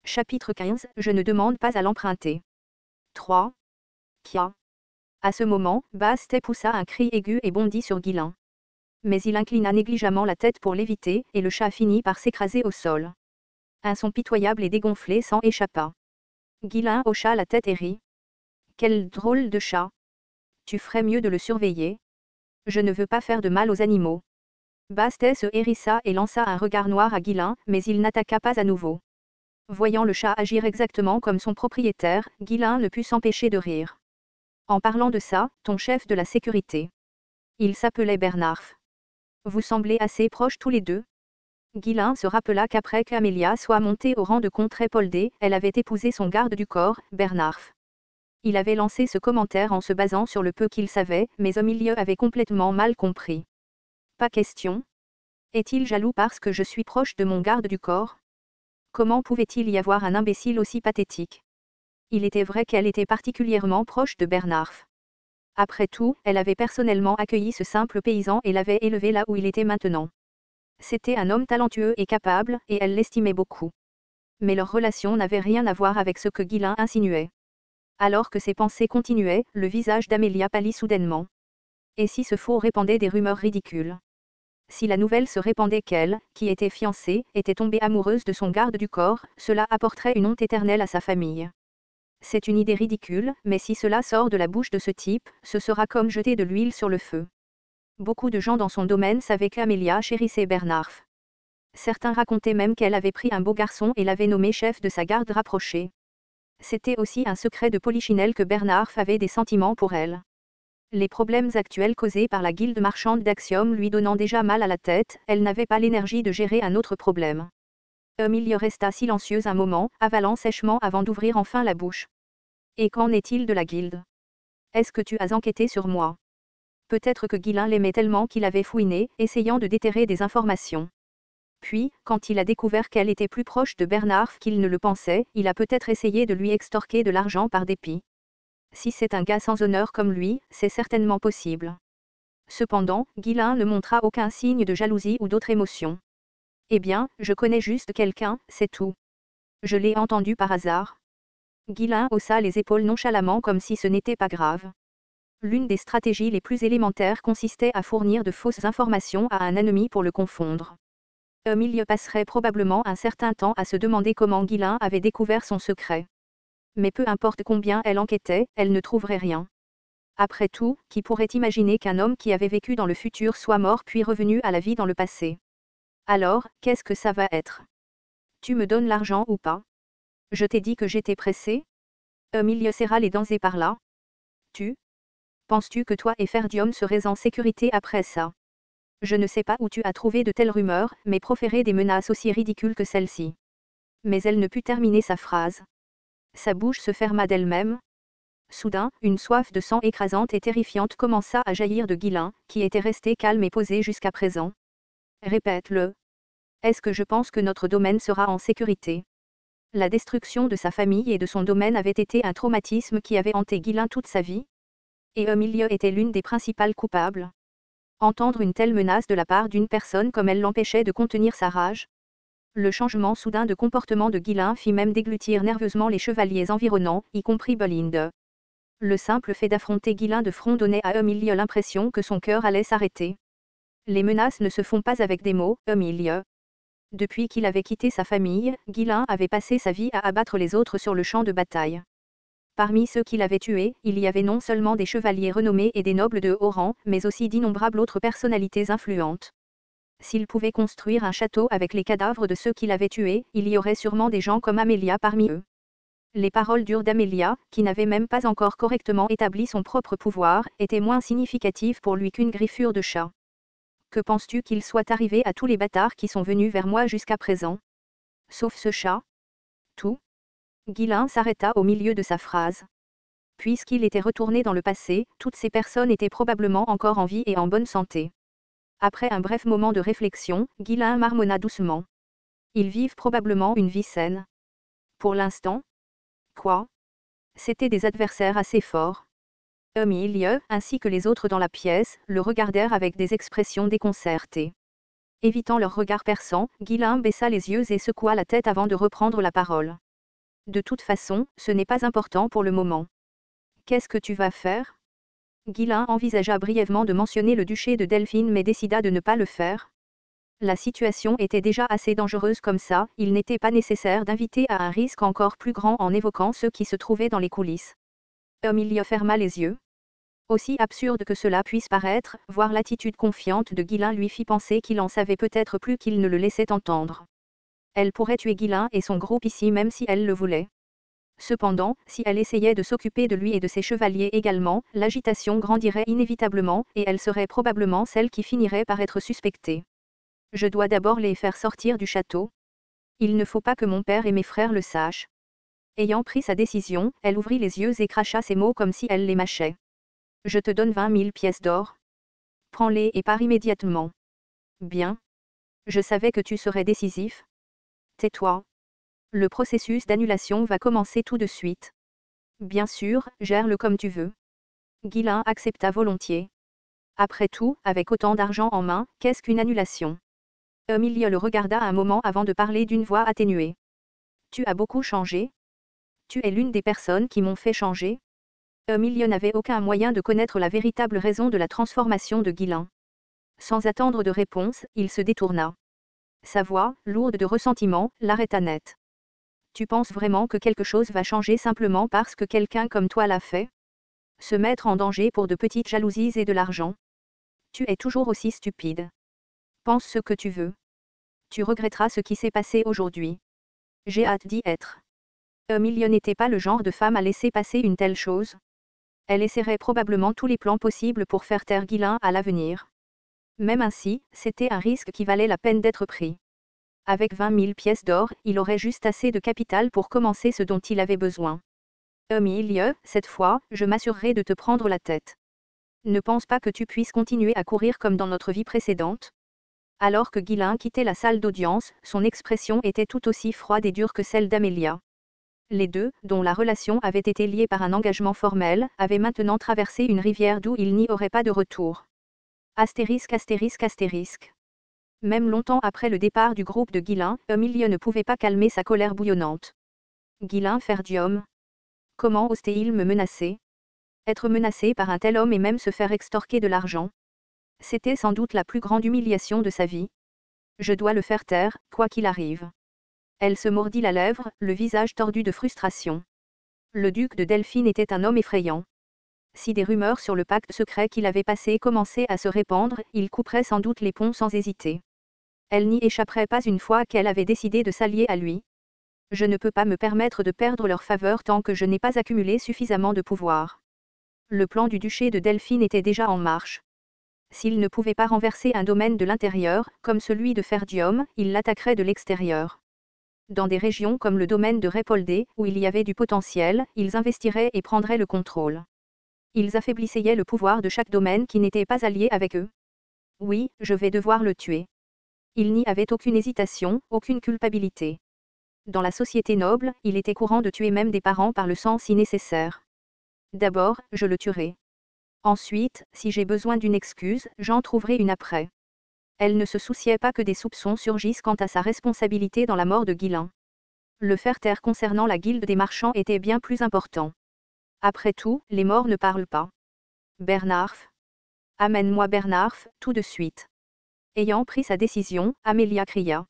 Chapitre 15. Je ne demande pas à l'emprunter. 3. Kia. À ce moment, Bastet poussa un cri aigu et bondit sur Guilain. Mais il inclina négligemment la tête pour l'éviter, et le chat finit par s'écraser au sol. Un son pitoyable et dégonflé s'en échappa. Guilain hocha la tête et rit. Quel drôle de chat! Tu ferais mieux de le surveiller. Je ne veux pas faire de mal aux animaux. Bastet se hérissa et lança un regard noir à Guilain, mais il n'attaqua pas à nouveau. Voyant le chat agir exactement comme son propriétaire, Guilain ne put s'empêcher de rire. En parlant de ça, ton chef de la sécurité. Il s'appelait Bernarf. Vous semblez assez proches tous les deux. Guilain se rappela qu'après qu'Amélia soit montée au rang de comte Répoldé, elle avait épousé son garde du corps, Bernarf. Il avait lancé ce commentaire en se basant sur le peu qu'il savait, mais au milieu avait complètement mal compris. Pas question. Est-il jaloux parce que je suis proche de mon garde du corps? Comment pouvait-il y avoir un imbécile aussi pathétique? Il était vrai qu'elle était particulièrement proche de Bernarf. Après tout, elle avait personnellement accueilli ce simple paysan et l'avait élevé là où il était maintenant. C'était un homme talentueux et capable, et elle l'estimait beaucoup. Mais leur relation n'avait rien à voir avec ce que Guilain insinuait. Alors que ses pensées continuaient, le visage d'Amélia pâlit soudainement. Et si ce faux répandait des rumeurs ridicules? Si la nouvelle se répandait qu'elle, qui était fiancée, était tombée amoureuse de son garde du corps, cela apporterait une honte éternelle à sa famille. C'est une idée ridicule, mais si cela sort de la bouche de ce type, ce sera comme jeter de l'huile sur le feu. Beaucoup de gens dans son domaine savaient qu'Amélia chérissait Bernarf. Certains racontaient même qu'elle avait pris un beau garçon et l'avait nommé chef de sa garde rapprochée. C'était aussi un secret de Polichinelle que Bernarf avait des sentiments pour elle. Les problèmes actuels causés par la guilde marchande d'Axiom lui donnant déjà mal à la tête, elle n'avait pas l'énergie de gérer un autre problème. Emilie resta silencieuse un moment, avalant sèchement avant d'ouvrir enfin la bouche. Et qu'en est-il de la guilde? Est-ce que tu as enquêté sur moi? Peut-être que Guilain l'aimait tellement qu'il avait fouiné, essayant de déterrer des informations. Puis, quand il a découvert qu'elle était plus proche de Bernarf qu'il ne le pensait, il a peut-être essayé de lui extorquer de l'argent par dépit. Si c'est un gars sans honneur comme lui, c'est certainement possible. Cependant, Guilain ne montra aucun signe de jalousie ou d'autre émotion. Eh bien, je connais juste quelqu'un, c'est tout. Je l'ai entendu par hasard. Guilain haussa les épaules nonchalamment comme si ce n'était pas grave. L'une des stratégies les plus élémentaires consistait à fournir de fausses informations à un ennemi pour le confondre. Emilie passerait probablement un certain temps à se demander comment Guilain avait découvert son secret. Mais peu importe combien elle enquêtait, elle ne trouverait rien. Après tout, qui pourrait imaginer qu'un homme qui avait vécu dans le futur soit mort puis revenu à la vie dans le passé? Alors, qu'est-ce que ça va être? Tu me donnes l'argent ou pas? Je t'ai dit que j'étais pressé? Emilie serra les dents et parla. Penses-tu que toi et Ferdium serez en sécurité après ça? Je ne sais pas où tu as trouvé de telles rumeurs, mais proférer des menaces aussi ridicules que celle-ci. Mais elle ne put terminer sa phrase. Sa bouche se ferma d'elle-même. Soudain, une soif de sang écrasante et terrifiante commença à jaillir de Guilain, qui était resté calme et posé jusqu'à présent. Répète-le. Est-ce que je pense que notre domaine sera en sécurité? La destruction de sa famille et de son domaine avait été un traumatisme qui avait hanté Guilain toute sa vie. Et Emilie était l'une des principales coupables. Entendre une telle menace de la part d'une personne comme elle l'empêchait de contenir sa rage. Le changement soudain de comportement de Guilain fit même déglutir nerveusement les chevaliers environnants, y compris Bolinde. Le simple fait d'affronter Guilain de front donnait à Emilie l'impression que son cœur allait s'arrêter. Les menaces ne se font pas avec des mots, Emilie. Depuis qu'il avait quitté sa famille, Guilain avait passé sa vie à abattre les autres sur le champ de bataille. Parmi ceux qu'il avait tués, il y avait non seulement des chevaliers renommés et des nobles de haut rang, mais aussi d'innombrables autres personnalités influentes. S'il pouvait construire un château avec les cadavres de ceux qu'il avait tués, il y aurait sûrement des gens comme Amélia parmi eux. Les paroles dures d'Amélia, qui n'avait même pas encore correctement établi son propre pouvoir, étaient moins significatives pour lui qu'une griffure de chat. Que penses-tu qu'il soit arrivé à tous les bâtards qui sont venus vers moi jusqu'à présent? Sauf ce chat? Tout? Guilain s'arrêta au milieu de sa phrase. Puisqu'il était retourné dans le passé, toutes ces personnes étaient probablement encore en vie et en bonne santé. Après un bref moment de réflexion, Guilain marmonna doucement. Ils vivent probablement une vie saine. Pour l'instant? Quoi? C'étaient des adversaires assez forts. Emilie, ainsi que les autres dans la pièce, le regardèrent avec des expressions déconcertées. Évitant leur regard perçant, Guilain baissa les yeux et secoua la tête avant de reprendre la parole. De toute façon, ce n'est pas important pour le moment. Qu'est-ce que tu vas faire? Ghislain envisagea brièvement de mentionner le duché de Delphine mais décida de ne pas le faire. La situation était déjà assez dangereuse comme ça, il n'était pas nécessaire d'inviter à un risque encore plus grand en évoquant ceux qui se trouvaient dans les coulisses. Emilia ferma les yeux. Aussi absurde que cela puisse paraître, voir l'attitude confiante de Ghislain lui fit penser qu'il en savait peut-être plus qu'il ne le laissait entendre. Elle pourrait tuer Ghislain et son groupe ici même si elle le voulait. Cependant, si elle essayait de s'occuper de lui et de ses chevaliers également, l'agitation grandirait inévitablement, et elle serait probablement celle qui finirait par être suspectée. Je dois d'abord les faire sortir du château. Il ne faut pas que mon père et mes frères le sachent. Ayant pris sa décision, elle ouvrit les yeux et cracha ces mots comme si elle les mâchait. Je te donne 20 000 pièces d'or. Prends-les et pars immédiatement. Bien. Je savais que tu serais décisif. Tais-toi. Le processus d'annulation va commencer tout de suite. Bien sûr, gère-le comme tu veux. Ghislain accepta volontiers. Après tout, avec autant d'argent en main, qu'est-ce qu'une annulation? Emilia le regarda un moment avant de parler d'une voix atténuée. Tu as beaucoup changé? Tu es l'une des personnes qui m'ont fait changer? Emilia n'avait aucun moyen de connaître la véritable raison de la transformation de Ghislain. Sans attendre de réponse, il se détourna. Sa voix, lourde de ressentiment, l'arrêta net. Tu penses vraiment que quelque chose va changer simplement parce que quelqu'un comme toi l'a fait? Se mettre en danger pour de petites jalousies et de l'argent? Tu es toujours aussi stupide. Pense ce que tu veux. Tu regretteras ce qui s'est passé aujourd'hui. J'ai hâte d'y être. Emilia n'était pas le genre de femme à laisser passer une telle chose. Elle essaierait probablement tous les plans possibles pour faire taire Ghislain à l'avenir. Même ainsi, c'était un risque qui valait la peine d'être pris. Avec 20 000 pièces d'or, il aurait juste assez de capital pour commencer ce dont il avait besoin. Emilia, cette fois, je m'assurerai de te prendre la tête. Ne pense pas que tu puisses continuer à courir comme dans notre vie précédente. Alors que Ghislain quittait la salle d'audience, son expression était tout aussi froide et dure que celle d'Amélia. Les deux, dont la relation avait été liée par un engagement formel, avaient maintenant traversé une rivière d'où il n'y aurait pas de retour. Astérisque astérisque astérisque. Même longtemps après le départ du groupe de Ghislain, Emilia ne pouvait pas calmer sa colère bouillonnante. Ghislain Ferdium. Comment osait-il me menacer? Être menacé par un tel homme et même se faire extorquer de l'argent. C'était sans doute la plus grande humiliation de sa vie. Je dois le faire taire, quoi qu'il arrive. Elle se mordit la lèvre, le visage tordu de frustration. Le duc de Delphine était un homme effrayant. Si des rumeurs sur le pacte secret qu'il avait passé commençaient à se répandre, il couperait sans doute les ponts sans hésiter. Elle n'y échapperait pas une fois qu'elle avait décidé de s'allier à lui. Je ne peux pas me permettre de perdre leur faveur tant que je n'ai pas accumulé suffisamment de pouvoir. Le plan du duché de Delphine était déjà en marche. S'il ne pouvait pas renverser un domaine de l'intérieur, comme celui de Ferdium, il l'attaquerait de l'extérieur. Dans des régions comme le domaine de Répoldé, où il y avait du potentiel, ils investiraient et prendraient le contrôle. Ils affaiblissaient le pouvoir de chaque domaine qui n'était pas allié avec eux. Oui, je vais devoir le tuer. Il n'y avait aucune hésitation, aucune culpabilité. Dans la société noble, il était courant de tuer même des parents par le sang si nécessaire. D'abord, je le tuerai. Ensuite, si j'ai besoin d'une excuse, j'en trouverai une après. Elle ne se souciait pas que des soupçons surgissent quant à sa responsabilité dans la mort de Ghislain. Le faire taire concernant la guilde des marchands était bien plus important. Après tout, les morts ne parlent pas. Bernarf. Amène-moi Bernarf, tout de suite. Ayant pris sa décision, Amélia cria.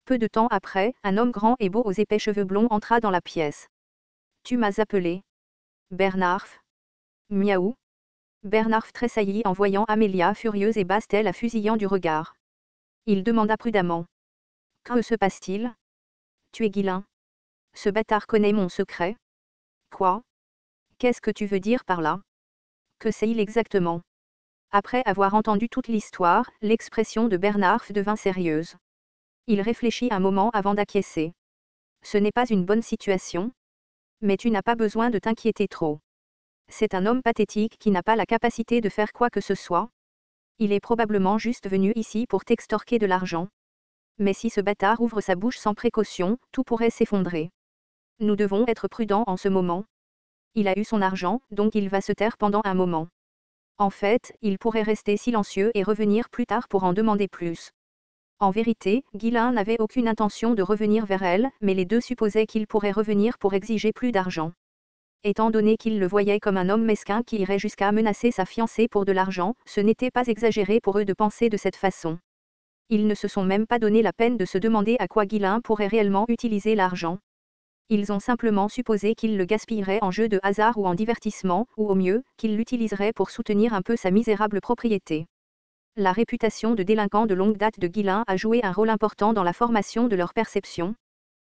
Peu de temps après, un homme grand et beau aux épais cheveux blonds entra dans la pièce. Tu m'as appelé. Bernarf. Miaou. Bernarf tressaillit en voyant Amélia furieuse et Bastel la fusillant du regard. Il demanda prudemment. Que se passe-t-il? Tu es Ghislain. Ce bâtard connaît mon secret. Quoi? Qu'est-ce que tu veux dire par là? Que sait-il exactement? Après avoir entendu toute l'histoire, l'expression de Bernarf devint sérieuse. Il réfléchit un moment avant d'acquiescer. Ce n'est pas une bonne situation. Mais tu n'as pas besoin de t'inquiéter trop. C'est un homme pathétique qui n'a pas la capacité de faire quoi que ce soit. Il est probablement juste venu ici pour t'extorquer de l'argent. Mais si ce bâtard ouvre sa bouche sans précaution, tout pourrait s'effondrer. Nous devons être prudents en ce moment. Il a eu son argent, donc il va se taire pendant un moment. En fait, il pourrait rester silencieux et revenir plus tard pour en demander plus. En vérité, Ghislain n'avait aucune intention de revenir vers elle, mais les deux supposaient qu'il pourrait revenir pour exiger plus d'argent. Étant donné qu'il le voyait comme un homme mesquin qui irait jusqu'à menacer sa fiancée pour de l'argent, ce n'était pas exagéré pour eux de penser de cette façon. Ils ne se sont même pas donné la peine de se demander à quoi Ghislain pourrait réellement utiliser l'argent. Ils ont simplement supposé qu'il le gaspillerait en jeu de hasard ou en divertissement, ou au mieux, qu'il l'utiliserait pour soutenir un peu sa misérable propriété. La réputation de délinquant de longue date de Ghislain a joué un rôle important dans la formation de leur perception.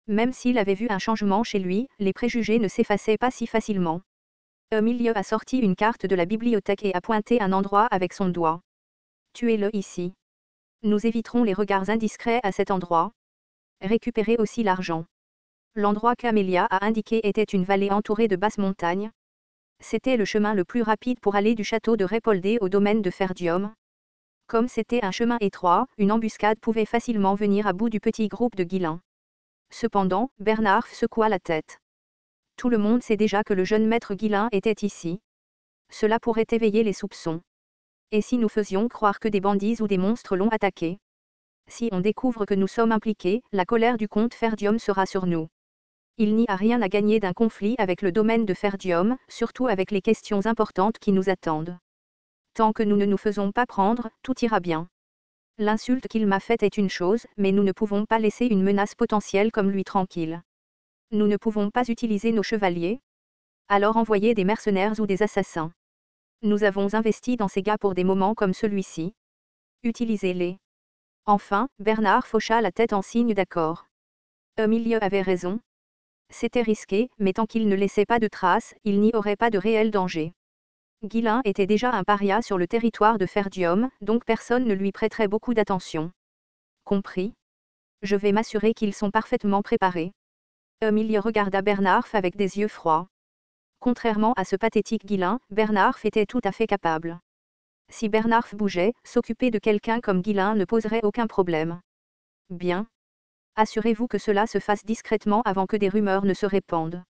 Même s'il avait vu un changement chez lui, les préjugés ne s'effaçaient pas si facilement. Milieu a sorti une carte de la bibliothèque et a pointé un endroit avec son doigt. Tuez-le ici. Nous éviterons les regards indiscrets à cet endroit. Récupérez aussi l'argent. L'endroit qu'Amelia a indiqué était une vallée entourée de basses montagnes. C'était le chemin le plus rapide pour aller du château de Répoldé au domaine de Ferdium. Comme c'était un chemin étroit, une embuscade pouvait facilement venir à bout du petit groupe de Ghislain. Cependant, Bernard secoua la tête. Tout le monde sait déjà que le jeune maître Ghislain était ici. Cela pourrait éveiller les soupçons. Et si nous faisions croire que des bandits ou des monstres l'ont attaqué? Si on découvre que nous sommes impliqués, la colère du comte Ferdium sera sur nous. Il n'y a rien à gagner d'un conflit avec le domaine de Ferdium, surtout avec les questions importantes qui nous attendent. Tant que nous ne nous faisons pas prendre, tout ira bien. L'insulte qu'il m'a faite est une chose, mais nous ne pouvons pas laisser une menace potentielle comme lui tranquille. Nous ne pouvons pas utiliser nos chevaliers. Alors envoyer des mercenaires ou des assassins. Nous avons investi dans ces gars pour des moments comme celui-ci. Utilisez-les. Enfin, Bernard faucha la tête en signe d'accord. Milieu avait raison. C'était risqué, mais tant qu'il ne laissait pas de traces, il n'y aurait pas de réel danger. Ghislain était déjà un paria sur le territoire de Ferdium, donc personne ne lui prêterait beaucoup d'attention. Compris. Je vais m'assurer qu'ils sont parfaitement préparés. Milieu regarda Bernard avec des yeux froids. Contrairement à ce pathétique Ghislain, Bernard était tout à fait capable. Si Bernard bougeait, s'occuper de quelqu'un comme Ghislain ne poserait aucun problème. Bien. Assurez-vous que cela se fasse discrètement avant que des rumeurs ne se répandent.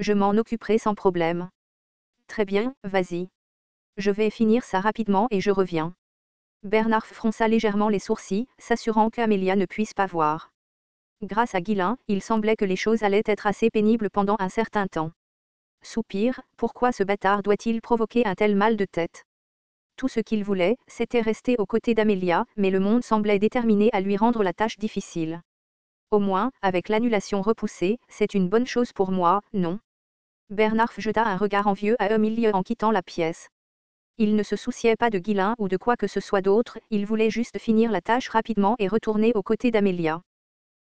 Je m'en occuperai sans problème. Très bien, vas-y. Je vais finir ça rapidement et je reviens. Bernard fronça légèrement les sourcils, s'assurant qu'Amelia ne puisse pas voir. Grâce à Ghislain, il semblait que les choses allaient être assez pénibles pendant un certain temps. Soupir, pourquoi ce bâtard doit-il provoquer un tel mal de tête? Tout ce qu'il voulait, c'était rester aux côtés d'Amelia, mais le monde semblait déterminé à lui rendre la tâche difficile. Au moins, avec l'annulation repoussée, c'est une bonne chose pour moi, non? Bernard jeta un regard envieux à Milieu en quittant la pièce. Il ne se souciait pas de Ghislain ou de quoi que ce soit d'autre, il voulait juste finir la tâche rapidement et retourner aux côtés d'Amelia.